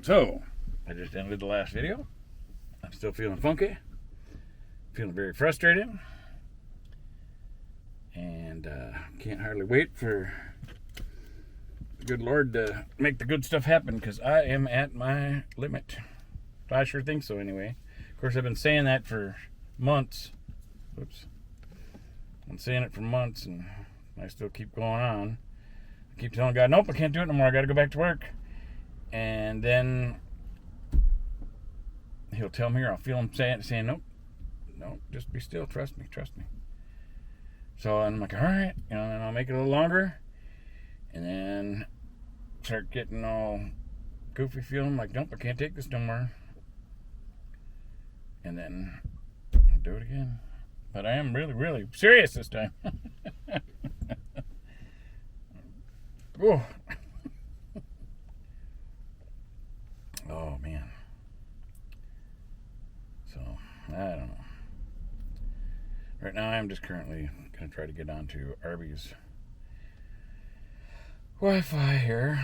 So, I just ended the last video. I'm still feeling funky, feeling very frustrated, and can't hardly wait for the good Lord to make the good stuff happen, because I am at my limit. I sure think so, anyway. Of course, I've been saying that for months. Oops. I've been saying it for months, and I still keep going on. I keep telling God, nope, I can't do it no more. I got to go back to work. And then he'll tell me, or I'll feel him saying, nope, just be still, trust me. So I'm like, all right, and I'll make it a little longer, and then start getting all goofy feeling like, nope, I can't take this no more. And then I'll do it again. But I am really, really serious this time. Oh. Oh, man. So, I don't know. Right now, I'm just currently going to try to get onto Arby's Wi-Fi here.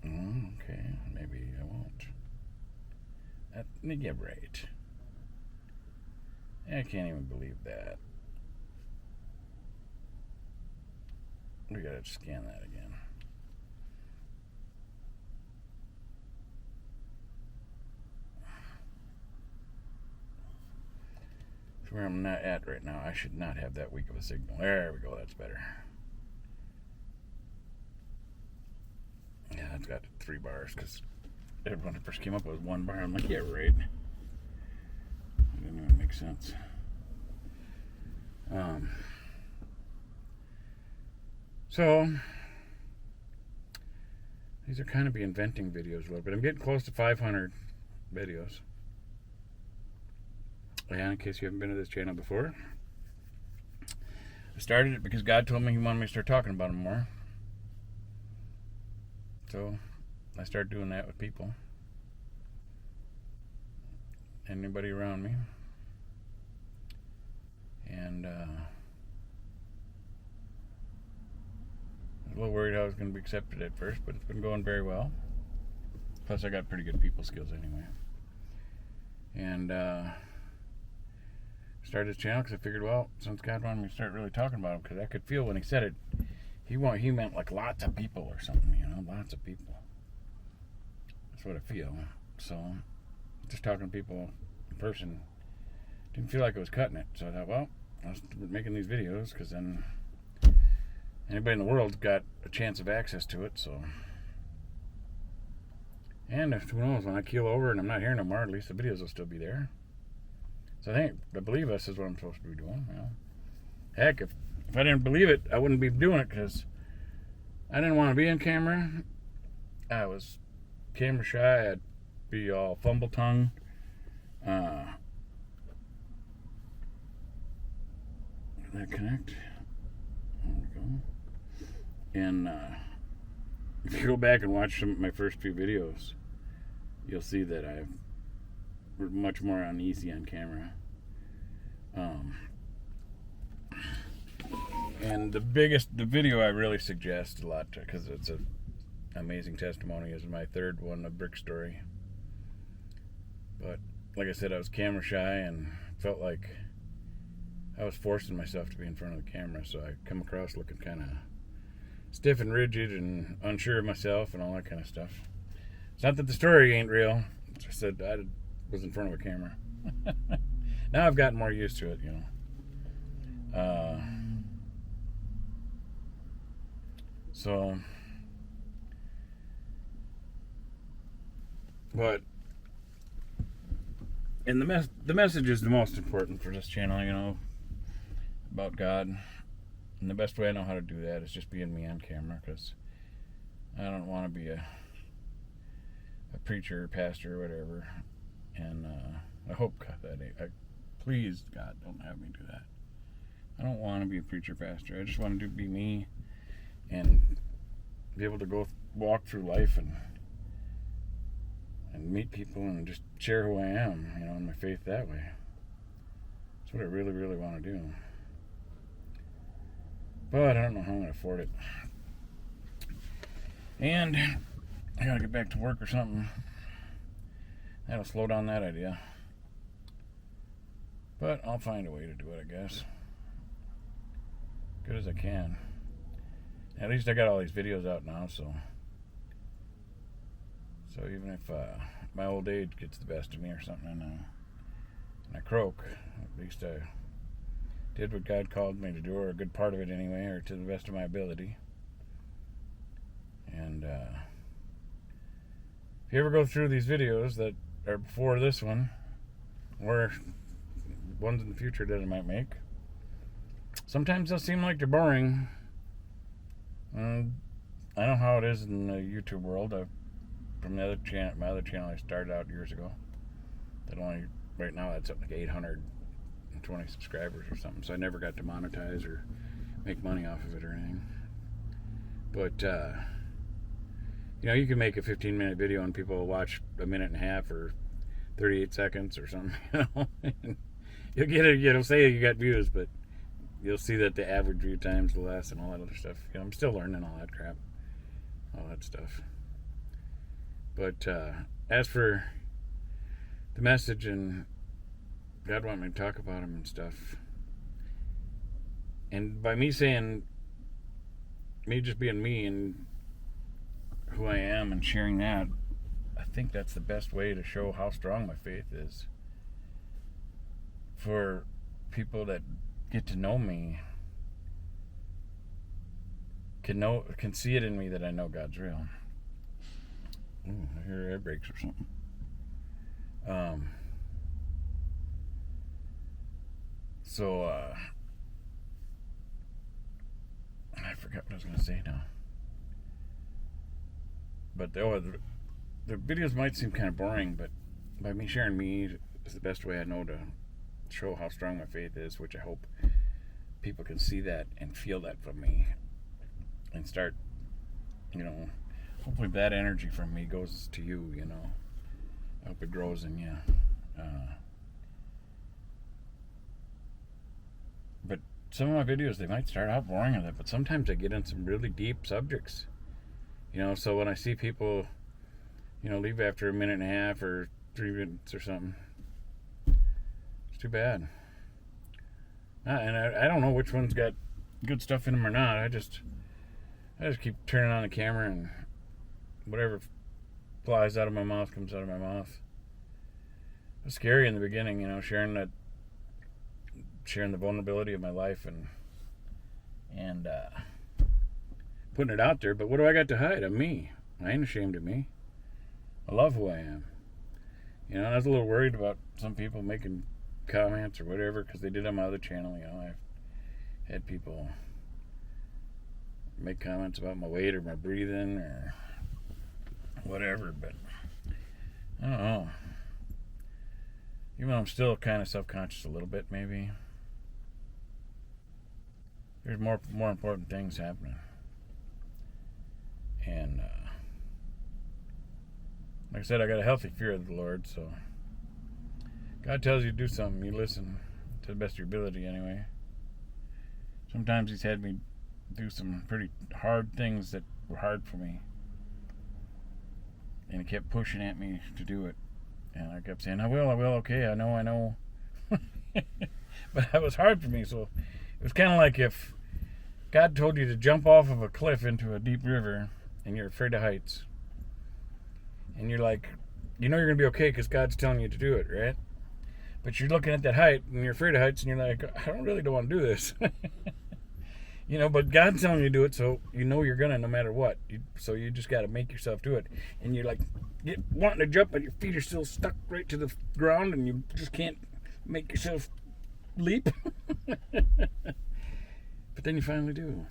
Okay, maybe I won't. Yeah, right. I can't even believe that. We gotta scan that again. So where I'm not at right now, I should not have that weak of a signal. There we go, that's better. Yeah, it's got 3 bars, because when it first came up, it was 1 bar. I'm like, yeah, right. It didn't even make sense. So, these are kind of inventing videos a little bit. I'm getting close to 500 videos. And in case you haven't been to this channel before, I started it because God told me He wanted me to start talking about Him more. So, I started doing that with people. Anybody around me. And, I was a little worried how I was going to be accepted at first, but it's been going very well. Plus, I got pretty good people skills anyway. And, started this channel because I figured, well, since God wanted me to start really talking about Him, because I could feel when He said it, He meant like lots of people or something, lots of people. That's what I feel. So, just talking to people in person didn't feel like I was cutting it. So I thought, well, I was making these videos because then anybody in the world got a chance of access to it. So, and if, who knows, when I keel over and I'm not here no more, at least the videos will still be there. So I believe this is what I'm supposed to be doing. Heck, if I didn't believe it, I wouldn't be doing it, because I didn't want to be on camera. I was camera shy. I'd be all fumble tongue. Did that connect? There we go. And if you go back and watch some of my first few videos, you'll see that I've much more uneasy on camera. And the video I really suggest a lot, because it's an amazing testimony, is my third one, A Brick Story. But like I said, I was camera shy and felt like I was forcing myself to be in front of the camera, so I come across looking kind of stiff and rigid and unsure of myself and all that kind of stuff. It's not that the story ain't real. It's just that I was in front of a camera. Now I've gotten more used to it, So, but, and the message is the most important for this channel, about God. And the best way I know how to do that is just being me on camera, because I don't want to be a preacher, pastor, or whatever. And I hope God that please, God, don't have me do that. I don't want to be a preacher, pastor. I just want to be me and be able to go walk through life and meet people and just share who I am, and my faith that way. That's what I really, really want to do. But I don't know how I'm going to afford it. And I gotta get back to work or something. That'll slow down that idea. But I'll find a way to do it, I guess. Good as I can. At least I got all these videos out now, so even if my old age gets the best of me or something, and I croak, at least I did what God called me to do, or a good part of it anyway, or to the best of my ability. And if you ever go through these videos that are before this one, or ones in the future that I might make, sometimes they'll seem like they're boring. I don't know how it is in the YouTube world. From the other channel, my other channel I started out years ago, that only right now that's up like 820 subscribers or something. So I never got to monetize or make money off of it or anything. But you can make a 15-minute video and people will watch a minute and a half or 38 seconds or something. You'll get it. It'll say you got views, but you'll see that the average view time's less and all that other stuff. I'm still learning all that crap, all that stuff. But as for the message and God wanted me to talk about him and stuff, and by me saying, me just being me and who I am and sharing that, I think that's the best way to show how strong my faith is. For people that get to know me can see it in me that I know God's real. Ooh, I hear air brakes or something. I forgot what I was going to say now. But the videos might seem kind of boring, but by me sharing me is the best way I know to show how strong my faith is, which I hope people can see that and feel that from me and start, hopefully that energy from me goes to you, I hope it grows in you. But some of my videos, they might start out boring with it, but sometimes I get in some really deep subjects. So when I see people, leave after a minute and a half or 3 minutes or something, it's too bad. And I don't know which one's got good stuff in them or not. I just keep turning on the camera and whatever flies out of my mouth comes out of my mouth. It's scary in the beginning, sharing the vulnerability of my life and putting it out there. But what do I got to hide? I'm me. I ain't ashamed of me. I love who I am. I was a little worried about some people making comments or whatever, because they did on my other channel. I've had people make comments about my weight or my breathing or whatever, but I don't know. Even though I'm still kind of self-conscious a little bit, maybe there's more important things happening. And like I said, I got a healthy fear of the Lord, so God tells you to do something, you listen to the best of your ability anyway. Sometimes he's had me do some pretty hard things that were hard for me, and he kept pushing at me to do it, and I kept saying, I will, okay, I know. But that was hard for me. So it was kind of like if God told you to jump off of a cliff into a deep river and you're afraid of heights, and you're like, you're gonna be okay because God's telling you to do it, right? But you're looking at that height and you're afraid of heights, and you're like, I don't want to do this. But God's telling you to do it, so you're gonna, no matter what. So you just got to make yourself do it. And you're like wanting to jump, but your feet are still stuck right to the ground, and you just can't make yourself leap. But then you finally do,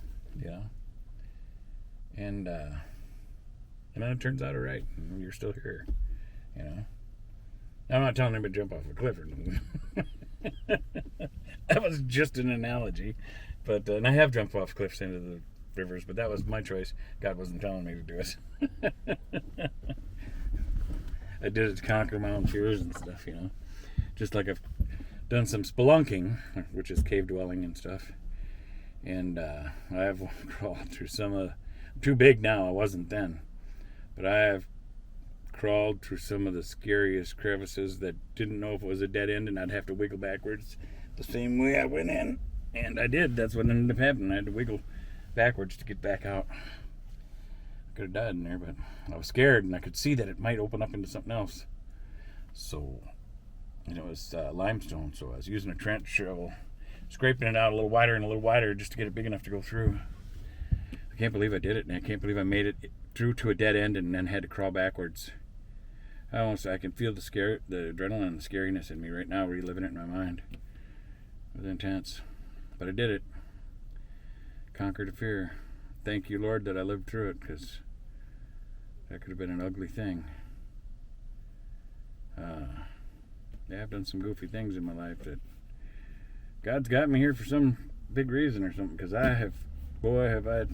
and then it turns out all right, and you're still here, I'm not telling anybody to jump off a cliff or anything. That was just an analogy. But and I have jumped off cliffs into the rivers, but that was my choice. God wasn't telling me to do it. I did it to conquer my own fears and stuff, Just like I've done some spelunking, which is cave dwelling and stuff. And I've crawled through some of... I'm too big now. I wasn't then. But I have crawled through some of the scariest crevices that didn't know if it was a dead end, and I'd have to wiggle backwards the same way I went in. And I did. That's what ended up happening. I had to wiggle backwards to get back out. I could have died in there, but I was scared, and I could see that it might open up into something else. So, and it was limestone, so I was using a trench shovel, scraping it out a little wider just to get it big enough to go through. I can't believe I did it, and I can't believe I made it through to a dead end and then had to crawl backwards. I can feel the adrenaline and the scariness in me right now, reliving it in my mind. It was intense. But I did it. Conquered a fear. Thank you, Lord, that I lived through it, because that could have been an ugly thing. Yeah, I've done some goofy things in my life that God's got me here for some big reason or something, because have I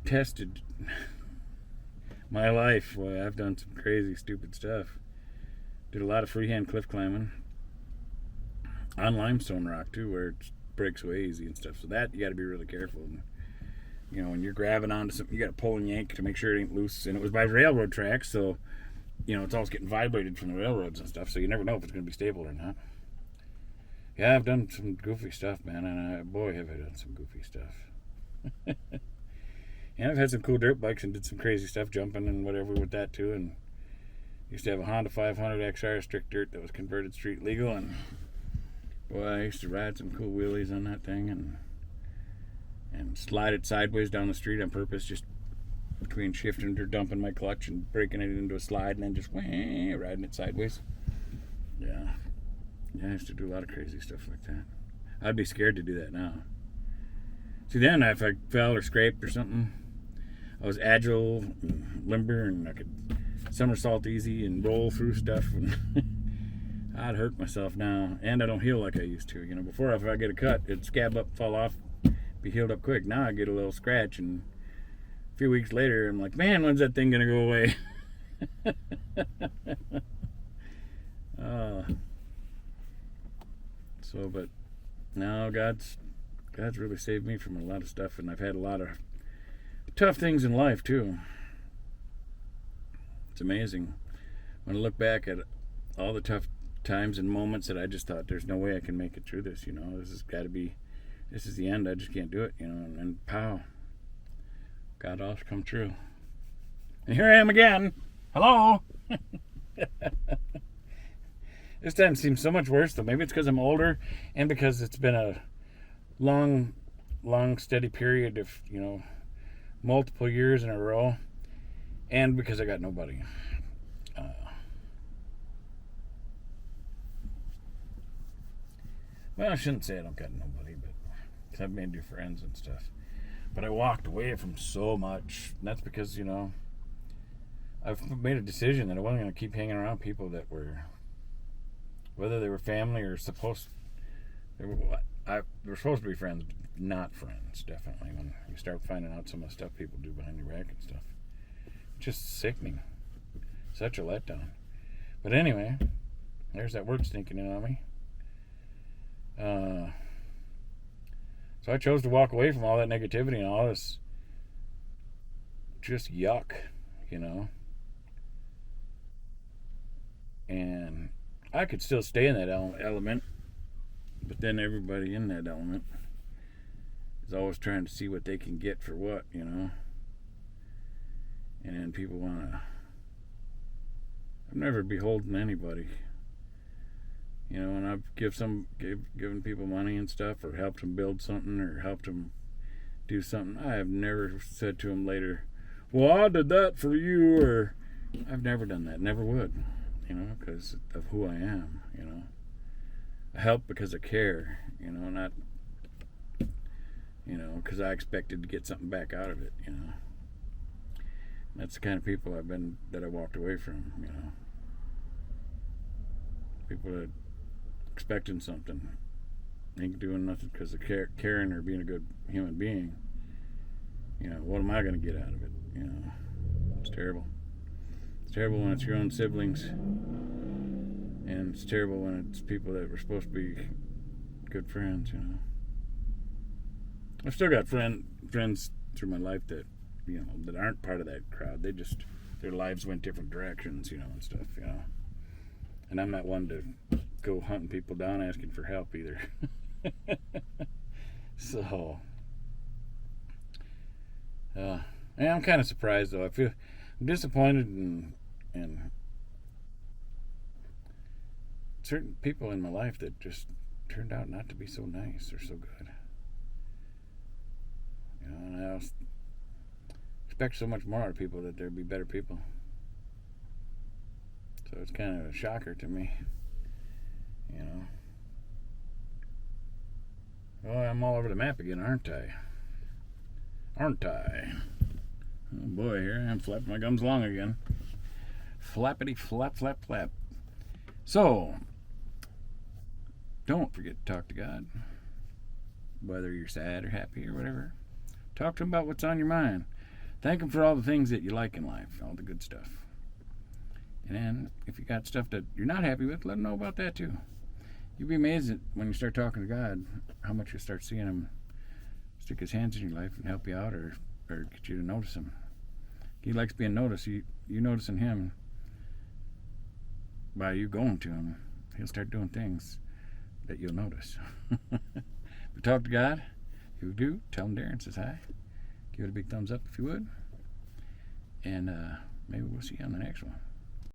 tested my life. Boy, I've done some crazy, stupid stuff. Did a lot of freehand cliff climbing on limestone rock too, where it breaks away easy and stuff. So that you got to be really careful. And, you know, when you're grabbing onto something, you got to pull and yank to make sure it ain't loose. And it was by railroad tracks, so you know it's always getting vibrated from the railroads and stuff. So you never know if it's going to be stable or not. Yeah, I've done some goofy stuff, man, and boy, have I done some goofy stuff. And I've had some cool dirt bikes and did some crazy stuff, jumping and whatever with that too. And used to have a Honda 500 XR strict dirt that was converted street legal, and boy, I used to ride some cool wheelies on that thing and slide it sideways down the street on purpose, just between shifting or dumping my clutch and breaking it into a slide and then just riding it sideways. Yeah, I used to do a lot of crazy stuff like that. I'd be scared to do that now. See, then if I fell or scraped or something, I was agile, and limber, and I could somersault easy and roll through stuff. And I'd hurt myself now, and I don't heal like I used to. You know, before if I get a cut, it'd scab up, fall off, be healed up quick. Now I get a little scratch, and a few weeks later, I'm like, man, when's that thing gonna go away? But now God's really saved me from a lot of stuff, and I've had a lot of tough things in life too. It's amazing when I look back at all the tough times and moments that I just thought there's no way I can make it through this. You know, this is the end. I just can't do it. You know, and pow, God also come true. And here I am again. Hello. This time seems so much worse though. Maybe it's because I'm older and because it's been a long steady period of, you know, multiple years in a row, and because I got nobody. Well, I shouldn't say I don't got nobody, but because I've made new friends and stuff. But I walked away from so much. And that's because, you know, I've made a decision that I wasn't going to keep hanging around people that were, whether they were family or they were supposed to be friends, not friends, definitely. When you start finding out some of the stuff people do behind your back and stuff. Just sickening. Such a letdown. But anyway, there's that word sneaking in on me. So I chose to walk away from all that negativity and all this just yuck, you know. And I could still stay in that element, but then everybody in that element is always trying to see what they can get for what, you know. And people want to... I've never beholden anybody. You know, and I've given people money and stuff, or helped them build something, or helped them do something. I have never said to them later, well, I did that for you, or I've never done that. Never would, you know, because of who I am, you know. I help because I care, you know, not, you know, because I expected to get something back out of it, you know. That's the kind of people that I walked away from, you know. People that expecting something, ain't doing nothing because of caring or being a good human being. You know, what am I going to get out of it? You know, it's terrible. It's terrible when it's your own siblings, and it's terrible when it's people that were supposed to be good friends. You know, I've still got friends through my life that that aren't part of that crowd. They just, their lives went different directions, and stuff, And I'm not one to go hunting people down asking for help either. So, yeah, I'm kind of surprised though. I'm disappointed in certain people in my life that just turned out not to be so nice or so good. And I expect so much more out of people, that there'd be better people. So it's kind of a shocker to me. Well, I'm all over the map again, aren't I? Oh boy, here I am flapping my gums long again. Flappity flap, flap, flap. So, don't forget to talk to God. Whether you're sad or happy or whatever. Talk to Him about what's on your mind. Thank Him for all the things that you like in life, all the good stuff. And then, if you got stuff that you're not happy with, let Him know about that too. You'll be amazed at, when you start talking to God, how much you start seeing Him stick His hands in your life and help you out, or get you to notice Him. He likes being noticed. You noticing Him by you going to Him. He'll start doing things that you'll notice. But talk to God. If you do, tell Him Darren says hi. Give it a big thumbs up if you would. And maybe we'll see you on the next one.